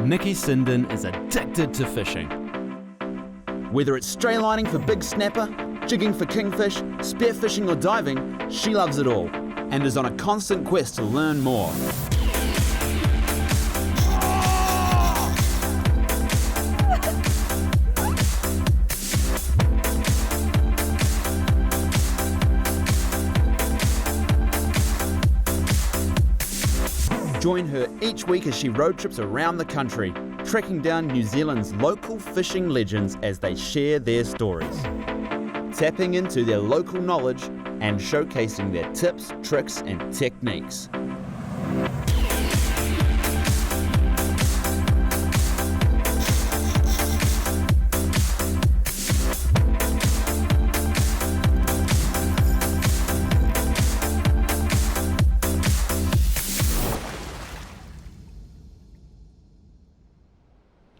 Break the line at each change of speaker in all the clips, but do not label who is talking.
Nikki Sinden is addicted to fishing. Whether it's straylining for big snapper, jigging for kingfish, spearfishing or diving, she loves it all and is on a constant quest to learn more. Join her each week as she road trips around the country, tracking down New Zealand's local fishing legends as they share their stories, tapping into their local knowledge and showcasing their tips, tricks and techniques.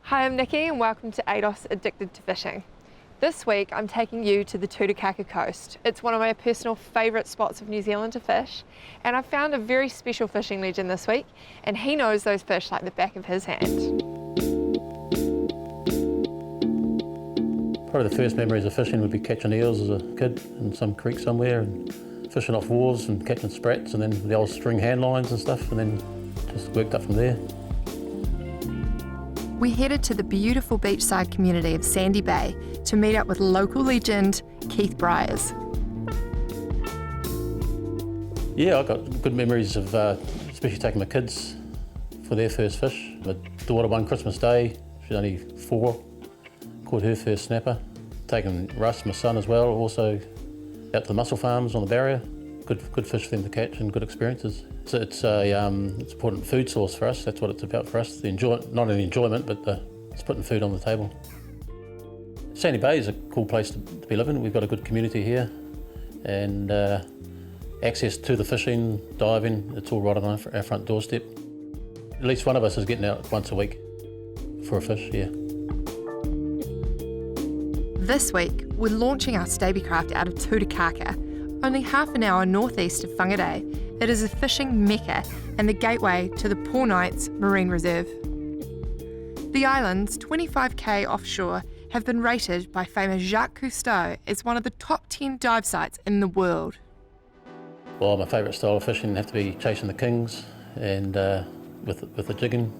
Hi, I'm Nikki and welcome to ADOS Addicted to Fishing. This week I'm taking you to the Tutukaka coast. It's one of my personal favourite spots of New Zealand to fish, and I've found a very special fishing legend this week, and he knows those fish like the back of his hand.
Probably the first memories of fishing would be catching eels as a kid in some creek somewhere and fishing off wharves and catching sprats and then the old string hand lines and stuff, and then just worked up from there.
We headed to the beautiful beachside community of Sandy Bay to meet up with local legend Keith Bryars.
Yeah, I got good memories of especially taking my kids for their first fish. My daughter one Christmas Day, she's only 4, caught her first snapper. Taking Russ, my son as well, also out to the mussel farms on the barrier. Good fish for them to catch and good experiences. So it's an important food source for us. That's what it's about for us. Not only enjoyment, but it's putting food on the table. Sandy Bay is a cool place to be living. We've got a good community here, and access to the fishing, diving. It's all right on our front doorstep. At least one of us is getting out once a week for a fish. Yeah.
This week we're launching our Stabicraft out of Tutukaka, only half an hour northeast of Whangarei. It is a fishing mecca and the gateway to the Poor Knights Marine Reserve. The islands, 25k offshore, have been rated by famous Jacques Cousteau as one of the top 10 dive sites in the world.
Well, my favourite style of fishing would have to be chasing the kings and with the jigging.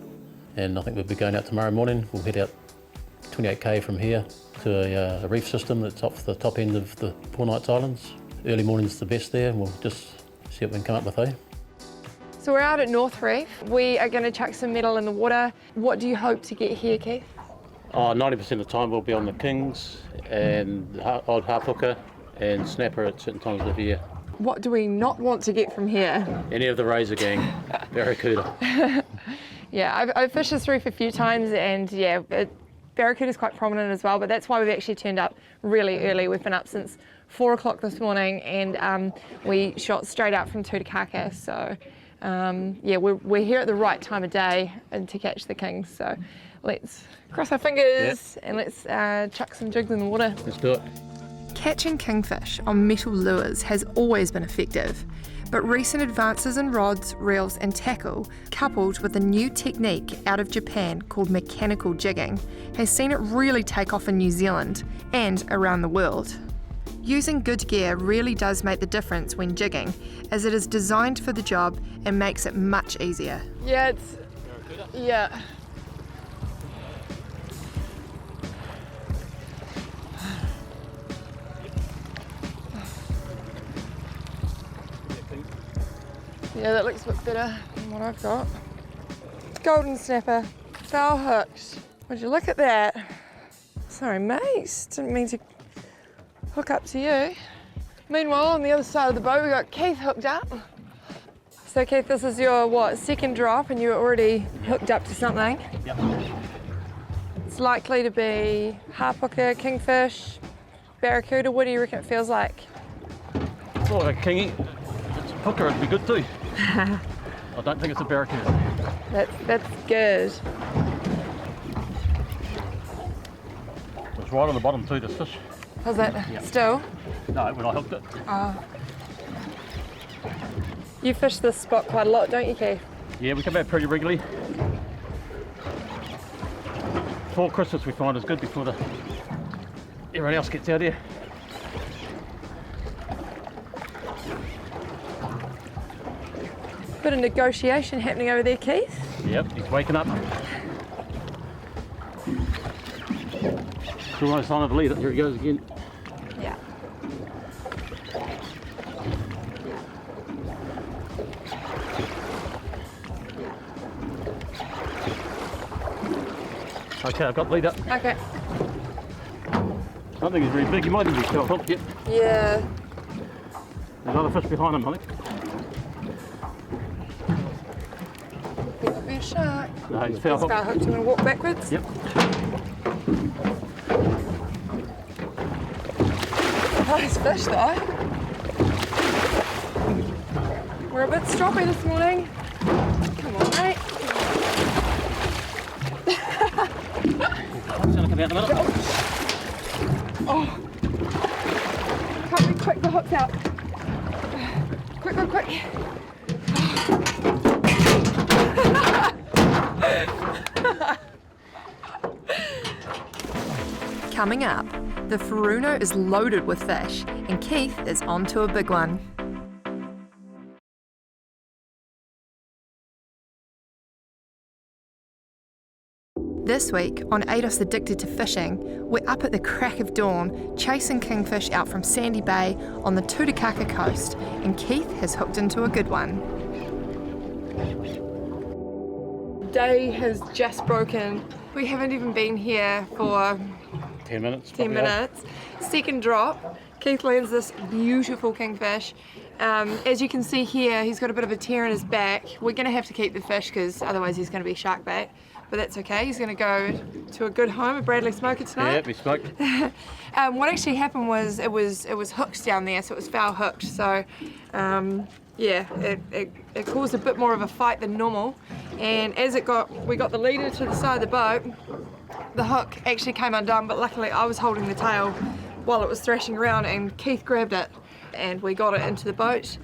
And I think we'll be going out tomorrow morning. We'll head out 28k from here to a reef system that's off the top end of the Poor Knights Islands. Early morning's the best there, and we'll just see what we can come up with, eh?
So we're out at North Reef. We are going to chuck some metal in the water. What do you hope to get here, Keith?
90% of the time we'll be on the kings and old half hooker and snapper at certain times of the year.
What do we not want to get from here?
Any of the razor gang, barracuda.
Yeah, I've fished this reef a few times, and yeah, barracuda is quite prominent as well, but that's why we've actually turned up really early. We've been up since 4 o'clock this morning, and we shot straight out from Tutukaka. So yeah, we're here at the right time of day and to catch the kings. So let's cross our fingers and let's chuck some jigs in the water.
Let's do it.
Catching kingfish on metal lures has always been effective, but recent advances in rods, reels and tackle, coupled with a new technique out of Japan called mechanical jigging, has seen it really take off in New Zealand and around the world. Using good gear really does make the difference when jigging, as it is designed for the job and makes it much easier. Yeah, yeah. Yeah, that looks a bit better than what I've got. Golden snapper, foul hooked. Would you look at that? Sorry, mate, didn't mean to hook up to you. Meanwhile, on the other side of the boat, we got Keith hooked up. So Keith, this is your, second drop, and you're already hooked up to something?
Yep.
It's likely to be half hooker, kingfish, barracuda. What do you reckon it feels like?
It's all like a kingy. If it's a hooker, it'd be good too. I don't think it's a barracuda.
That's good.
It's right on the bottom too, this fish.
Was it still?
No, when I hooked it.
Oh. You fish this spot quite a lot, don't you, Keith?
Yeah, we come out pretty regularly. before Christmas we find is good before everyone else gets out here.
Bit of negotiation happening over there, Keith.
Yep, he's waking up. Still no sign of the leader. Here he goes again.
Yeah.
Okay, I've got the leader.
Okay.
I don't think he's very big. He might even be 12 hooked yet.
Yeah.
There's other fish behind him, I think.
Be a shark.
No, he's foul hooked.
Scar hooked. I'm going to walk backwards.
Yep.
Nice fish though. We're a bit stroppy this morning. Come on, mate.
It's going to come out in a minute.
Oh. Can't be quick, the hook's out. Quick, quick, quick. Coming up, the Furuno is loaded with fish and Keith is on to a big one. This week on ADOS Addicted to Fishing, we're up at the crack of dawn chasing kingfish out from Sandy Bay on the Tutukaka coast, and Keith has hooked into a good one. Day has just broken. We haven't even been here for
10 minutes.
10 minutes. Second drop, Keith lands this beautiful kingfish. As you can see here, he's got a bit of a tear in his back. We're going to have to keep the fish because otherwise he's going to be shark bait. But that's okay, he's going to go to a good home, a Bradley smoker tonight.
Yeah, we smoked.
What actually happened was it was hooked down there, so it was foul hooked. So yeah, it caused a bit more of a fight than normal. And as we got the leader to the side of the boat, the hook actually came undone, but luckily I was holding the tail while it was thrashing around and Keith grabbed it and we got it into the boat.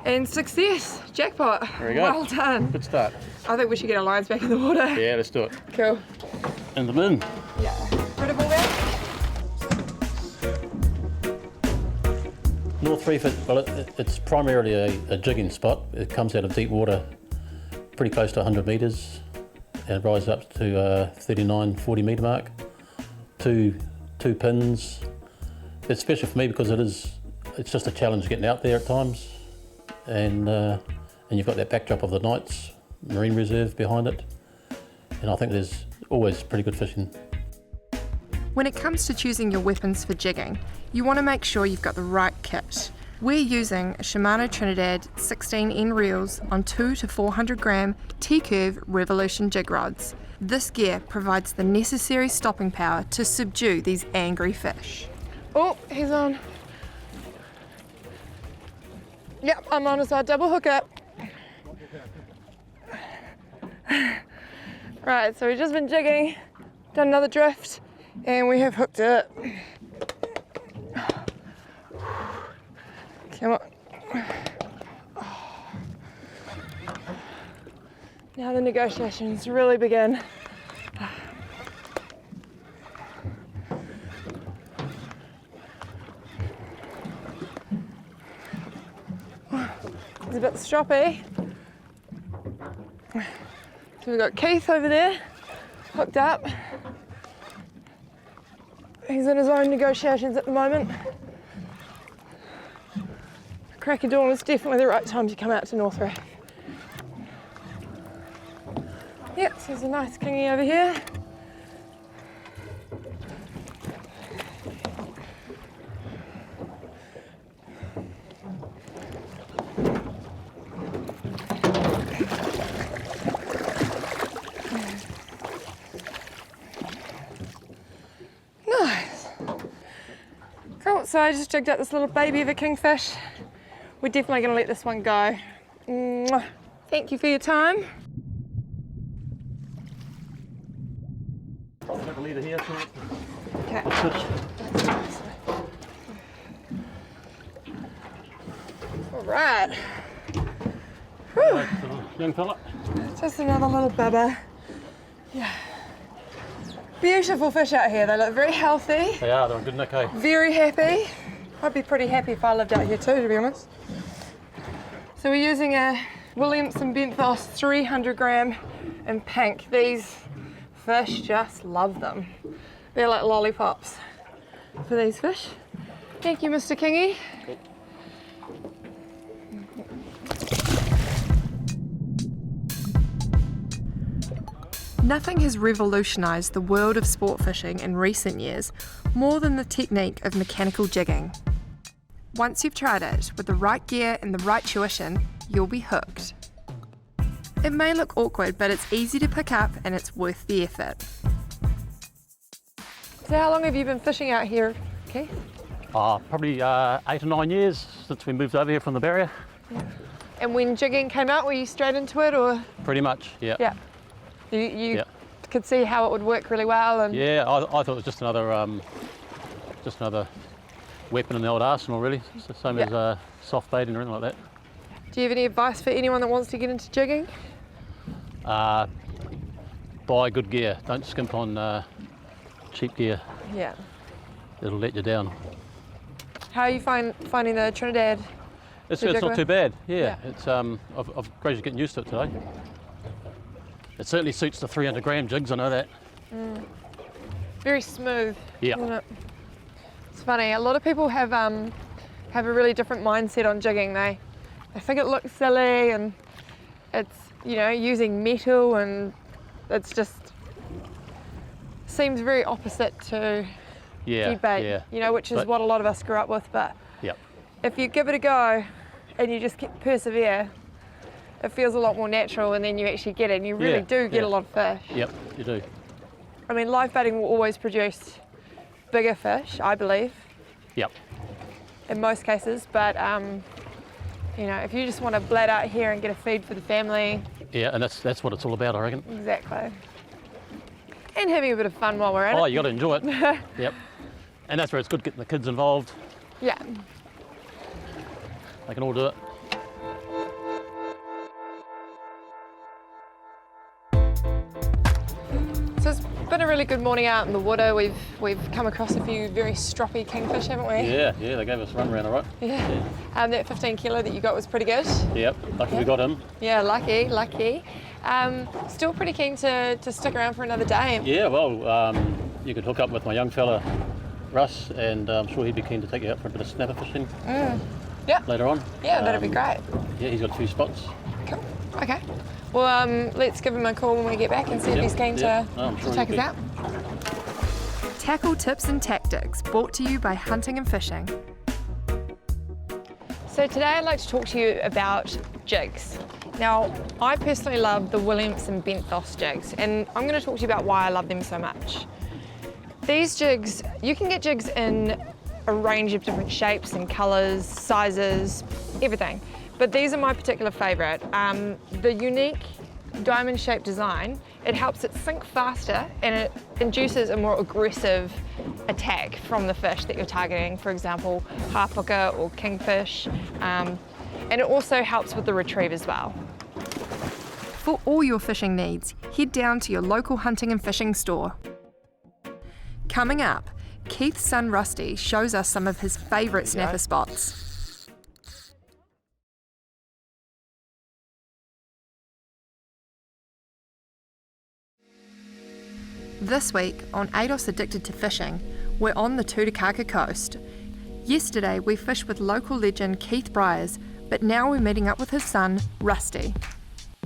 And success, jackpot.
There we go.
Well done.
Good start.
I think we should get our lines back in the water.
Yeah, let's do it.
Cool.
In the bin.
Yeah. Rid of all that?
North 3 foot, well, it's primarily a jigging spot. It comes out of deep water pretty close to 100 metres and rises up to 39, 40 metre mark. Two pins. It's special for me because it's just a challenge getting out there at times. And you've got that backdrop of the Knights Marine Reserve behind it. And I think there's always pretty good fishing.
When it comes to choosing your weapons for jigging, you want to make sure you've got the right kit. We're using Shimano Trinidad 16N reels on 2 to 400 gram T-Curve Revolution jig rods. This gear provides the necessary stopping power to subdue these angry fish. Oh, he's on. Yep, I'm on as well. Double hook up. Right, so we've just been jigging, done another drift, and we have hooked it. Come on. Now the negotiations really begin. It's a bit stroppy. So we've got Keith over there, hooked up. He's in his own negotiations at the moment. Crack of dawn is definitely the right time to come out to North Reef. Yep, so there's a nice kingy over here. Cool, so I just jigged out this little baby of a kingfish. We're definitely going to let this one go. Mwah. Thank you for your time.
I'll have a leader here.
Okay. All right.
Young fella.
Just another little bubba. Yeah. Beautiful fish out here. They look very healthy.
They are, they're in good nick, eh?
Very happy. I'd be pretty happy if I lived out here too, to be honest. So we're using a Williamson Benthos 300 gram in pink. These fish just love them. They're like lollipops for these fish. Thank you, Mr. Kingy.
Cool.
Nothing has revolutionised the world of sport fishing in recent years more than the technique of mechanical jigging. Once you've tried it, with the right gear and the right tuition, you'll be hooked. It may look awkward, but it's easy to pick up and it's worth the effort. So how long have you been fishing out here, Keith?
Probably 8 or 9 years since we moved over here from the barrier.
Yeah. And when jigging came out, were you straight into it, or?
Pretty much, yeah.
Yeah. You could see how it would work really well, and
Yeah, I thought it was just another weapon in the old arsenal, really. It's the same as soft bait and everything like that.
Do you have any advice for anyone that wants to get into jigging?
Buy good gear. Don't skimp on cheap gear.
Yeah.
It'll let you down.
How are you finding the Trinidad?
It's
jig
not
with?
too bad. Yeah.
Yeah.
It's I've gradually getting used to it today. It certainly suits the 300 gram jigs. I know that.
Very smooth.
Yeah.
Isn't it? It's funny. A lot of people have a really different mindset on jigging. They think it looks silly, and it's using metal, and it's just seems very opposite to feed bait.
Yeah.
Which is what a lot of us grew up with. But
Yep.
if you give it a go and you just persevere, it feels a lot more natural, and then you actually get it, and you really do get a lot of fish.
Yep, you do.
I mean, live baiting will always produce bigger fish, I believe,
Yep.
in most cases, but if you just want to blad out here and get a feed for the family.
Yeah, and that's what it's all about, I reckon.
Exactly. And having a bit of fun while we're at it.
Oh, you got to enjoy it. Yep. And that's where it's good getting the kids involved.
Yeah.
They can all do it.
So it's been a really good morning out in the water. We've come across a few very stroppy kingfish, haven't we?
Yeah, they gave us a run around all right.
Yeah. That 15 kilo that you got was pretty good.
Yep, lucky we got him.
Yeah, lucky. Still pretty keen to stick around for another day.
Yeah, well, you could hook up with my young fella, Russ, and I'm sure he'd be keen to take you out for a bit of snapper fishing later on.
Yeah, that'd be great.
Yeah, he's got 2 spots.
Cool. Okay. Well, let's give him a call when we get back and see if he's keen to take us out. Tackle tips and tactics brought to you by Hunting and Fishing. So today I'd like to talk to you about jigs. Now, I personally love the Williamson Benthos jigs, and I'm going to talk to you about why I love them so much. These jigs, you can get jigs in a range of different shapes and colours, sizes, everything. But these are my particular favourite. The unique diamond-shaped design, it helps it sink faster, and it induces a more aggressive attack from the fish that you're targeting, for example, half hooker or kingfish. And it also helps with the retrieve as well. For all your fishing needs, head down to your local hunting and fishing store. Coming up, Keith's son Rusty shows us some of his favourite snapper spots. This week on ADOS Addicted to Fishing, we're on the Tutukaka coast. Yesterday we fished with local legend Keith Briers, but now we're meeting up with his son, Rusty.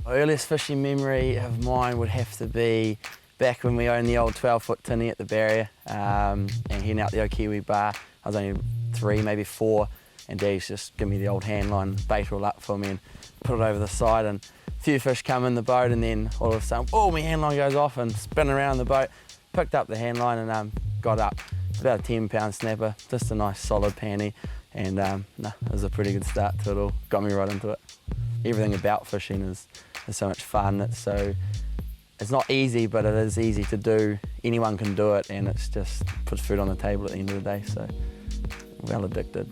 My earliest fishing memory of mine would have to be back when we owned the old 12-foot tinny at the barrier and heading out the Okiwi bar. I was only 3, maybe 4, and Dad's just give me the old hand line, bait all up for me and put it over the side, and a few fish come in the boat, and then all of a sudden, oh, my hand line goes off and spin around the boat. Picked up the hand line and got up. It's about a 10-pound snapper, just a nice solid panty, and it was a pretty good start to it all. Got me right into it. Everything about fishing is so much fun. It's not easy, but it is easy to do. Anyone can do it, and it's just puts food on the table at the end of the day, so well addicted.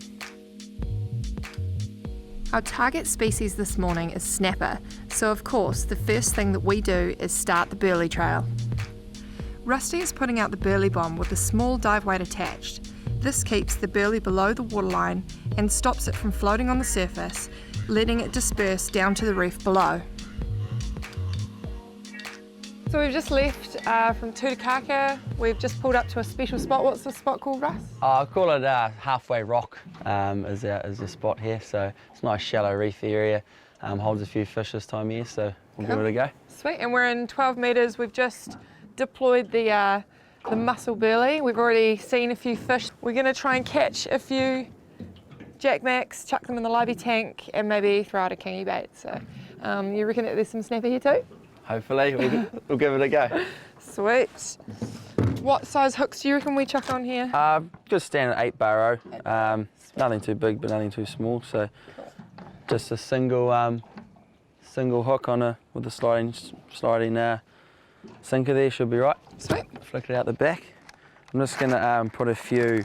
Our target species this morning is snapper, so of course the first thing that we do is start the burley trail. Rusty is putting out the burley bomb with a small dive weight attached. This keeps the burley below the waterline and stops it from floating on the surface, letting it disperse down to the reef below. So we've just left from Tutukaka. We've just pulled up to a special spot. What's the spot called, Russ?
I call it Halfway Rock is the spot here. So it's a nice shallow reef area. Holds a few fish this time of year, so we'll give it a go.
Sweet, and we're in 12 metres. We've just deployed the mussel burley. We've already seen a few fish. We're going to try and catch a few Jack Macs, chuck them in the livey tank, and maybe throw out a kingy bait. So you reckon that there's some snapper here too?
Hopefully, we'll give it a go.
Sweet. What size hooks do you reckon we chuck on here?
Just standard 8 barrow. Nothing too big, but nothing too small. So just a single hook on with the sliding sinker there should be right.
Sweet.
Flick it out the back. I'm just going to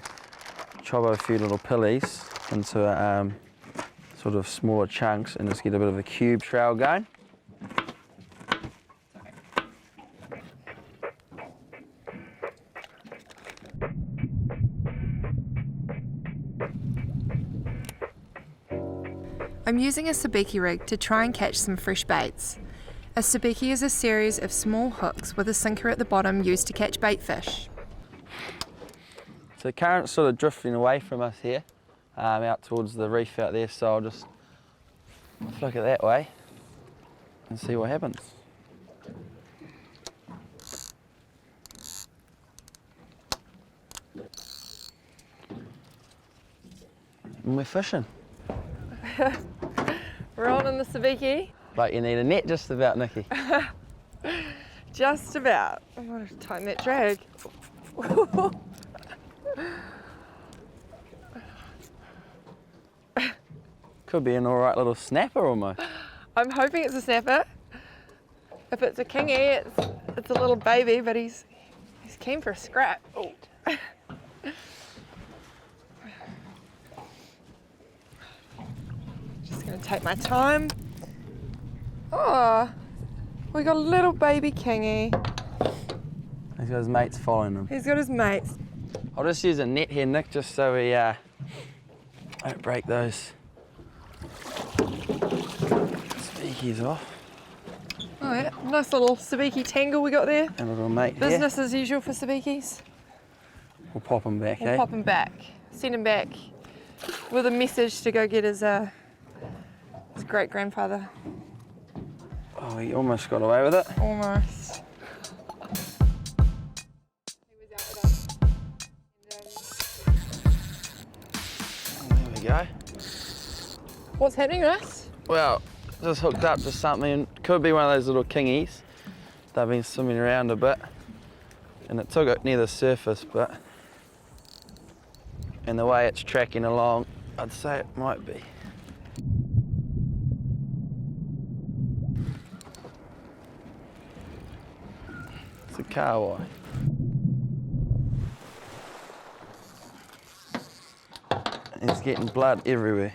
chop a few little pillies into sort of smaller chunks and just get a bit of a cube trail going.
I'm using a sabiki rig to try and catch some fresh baits. A sabiki is a series of small hooks with a sinker at the bottom used to catch bait fish.
So the current's sort of drifting away from us here, out towards the reef out there, so I'll just flick it that way and see what happens. And we're fishing.
We're on in the sabiki.
But you need a net just about, Nikki.
Just about. I'm going to tighten that drag.
Could be an alright little snapper almost.
I'm hoping it's a snapper. If it's a kingy, it's a little baby, but he's keen for a scrap. Oh. Just going to take my time. Oh, we got a little baby kingy.
He's got his mates following him.
He's got his mates.
I'll just use a net here, Nick, just so we don't break those speakies off.
Oh yeah, nice little sabiki tangle we got there.
And a little mate
Business
here.
as usual for sabikis.
We'll pop him back,
We'll pop him back. Send him back with a message to go get his great-grandfather.
Oh, he almost got away with it.
Almost.
There we go.
What's happening, Russ?
Well, just hooked up to something. Could be one of those little kingies. They've been swimming around a bit. And it took it near the surface, but and the way it's tracking along, I'd say it might be. It's a kahawai. He's getting blood everywhere.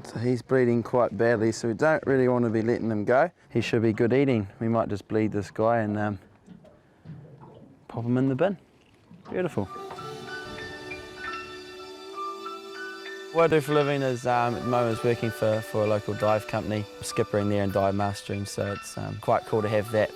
So he's bleeding quite badly, so we don't really want to be letting him go. He should be good eating. We might just bleed this guy and pop him in the bin. Beautiful. What I do for a living is, at the moment, is working for a local dive company, skippering there and dive mastering, so it's quite cool to have that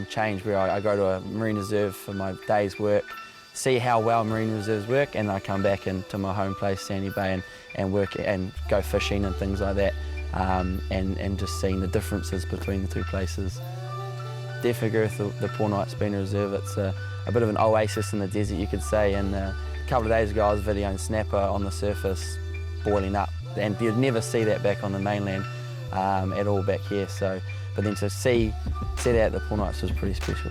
change where I go to a marine reserve for my day's work, see how well marine reserves work, and I come back into my home place, Sandy Bay, and work and go fishing and things like that, and just seeing the differences between the two places. Definitely agree with the Poor Knight Spina Reserve. It's a bit of an oasis in the desert, you could say, and a couple of days ago I was videoing snapper on the surface boiling up, and you'd never see that back on the mainland at all back here. So, but then to see that at the Poor Knights was pretty special.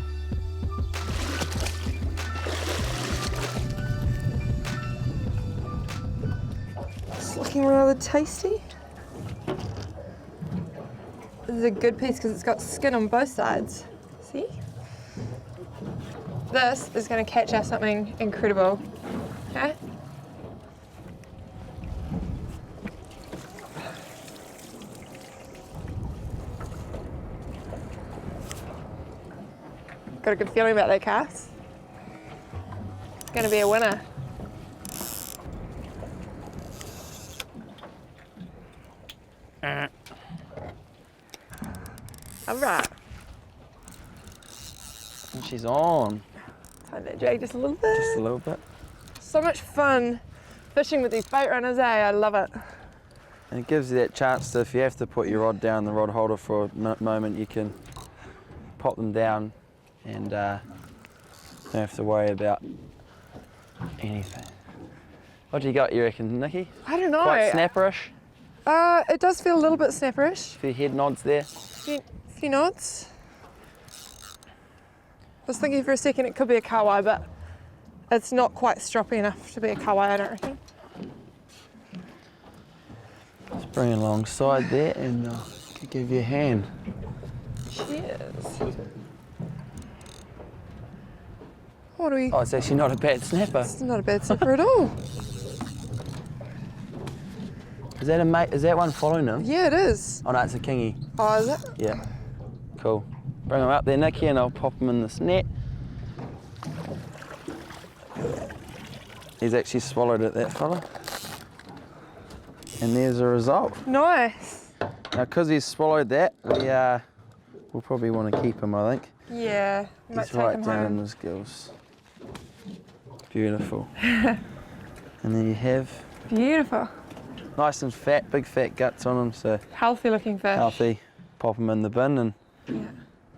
It's looking rather tasty. This is a good piece because it's got skin on both sides. See? This is going to catch us something incredible. Okay? Got a good feeling about that cast. Going to be a winner. All right.
And she's on.
Time that drag just a little bit.
Just a little bit.
So much fun fishing with these bait runners, eh? I love it.
And it gives you that chance to, if you have to put your rod down the rod holder for a moment, you can pop them down and don't have to worry about anything. What do you got, you reckon, Nikki?
I don't know.
Quite snapperish?
It does feel a little bit snapperish.
A few head nods there.
Few nods. I was thinking for a second it could be a kawai, but it's not quite stroppy enough to be a kawai, I don't reckon.
Let's bring it alongside there and give you a hand.
Cheers. What do we...
Oh, it's actually not a bad snapper.
It's not a bad snapper at all.
Is that a mate? Is that one following him?
Yeah, it is.
Oh no, it's a kingy.
Oh, is it?
Yeah. Cool. Bring him up there, Nikki, and I'll pop him in this net. He's actually swallowed it, that fella. And there's a result.
Nice.
Now, because he's swallowed that, we'll probably want to keep him, I think.
Yeah, might
He's
take
right
him
down in
home.
his gills. Beautiful. And there you have.
Beautiful.
Nice and fat, big fat guts on him, so
Healthy looking fish.
healthy. Pop him in the bin and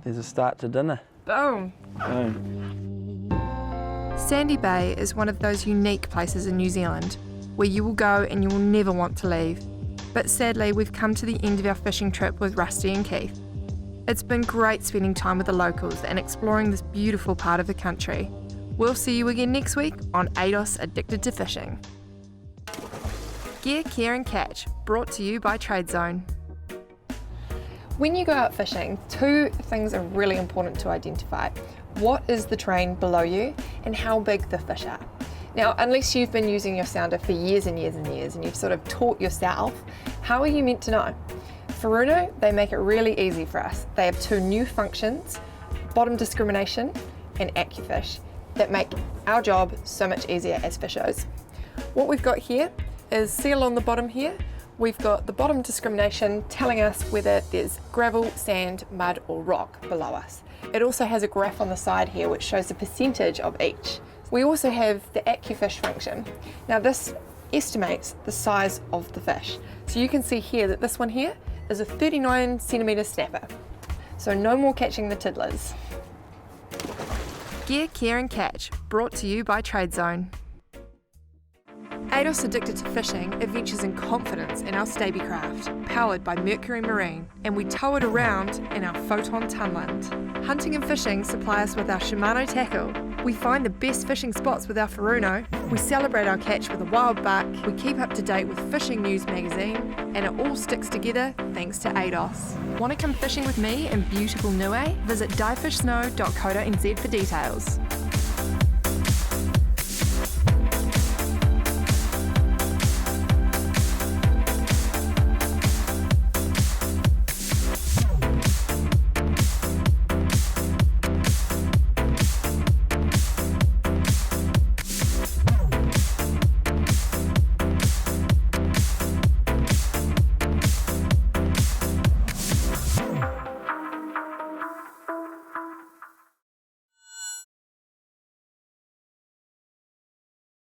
there's a start to dinner.
Boom.
Boom.
Sandy Bay is one of those unique places in New Zealand where you will go and you will never want to leave. But sadly, we've come to the end of our fishing trip with Rusty and Keith. It's been great spending time with the locals and exploring this beautiful part of the country. We'll see you again next week on ADOS Addicted to Fishing. Gear, Care and Catch, brought to you by Trade Zone. When you go out fishing, two things are really important to identify. What is the terrain below you and how big the fish are? Now, unless you've been using your sounder for years and years and years and you've sort of taught yourself, how are you meant to know? Furuno, they make it really easy for us. They have two new functions, bottom discrimination and AccuFish, that make our job so much easier as fishers. What we've got here is seal on the bottom here. We've got the bottom discrimination telling us whether there's gravel, sand, mud or rock below us. It also has a graph on the side here which shows the percentage of each. We also have the AccuFish function. Now this estimates the size of the fish. So you can see here that this one here is a 39 centimetre snapper. So no more catching the tiddlers. Gear, Care and Catch, brought to you by Trade Zone. ADOS Addicted to Fishing adventures in confidence in our Staby craft, powered by Mercury Marine, and we tow it around in our Photon Tunland. Hunting and fishing supply us with our Shimano tackle. We find the best fishing spots with our Furuno. We celebrate our catch with a wild buck. We keep up to date with Fishing News magazine, and it all sticks together thanks to ADOS. Want to come fishing with me in beautiful Niue? Visit diefishsnow.co.nz for details.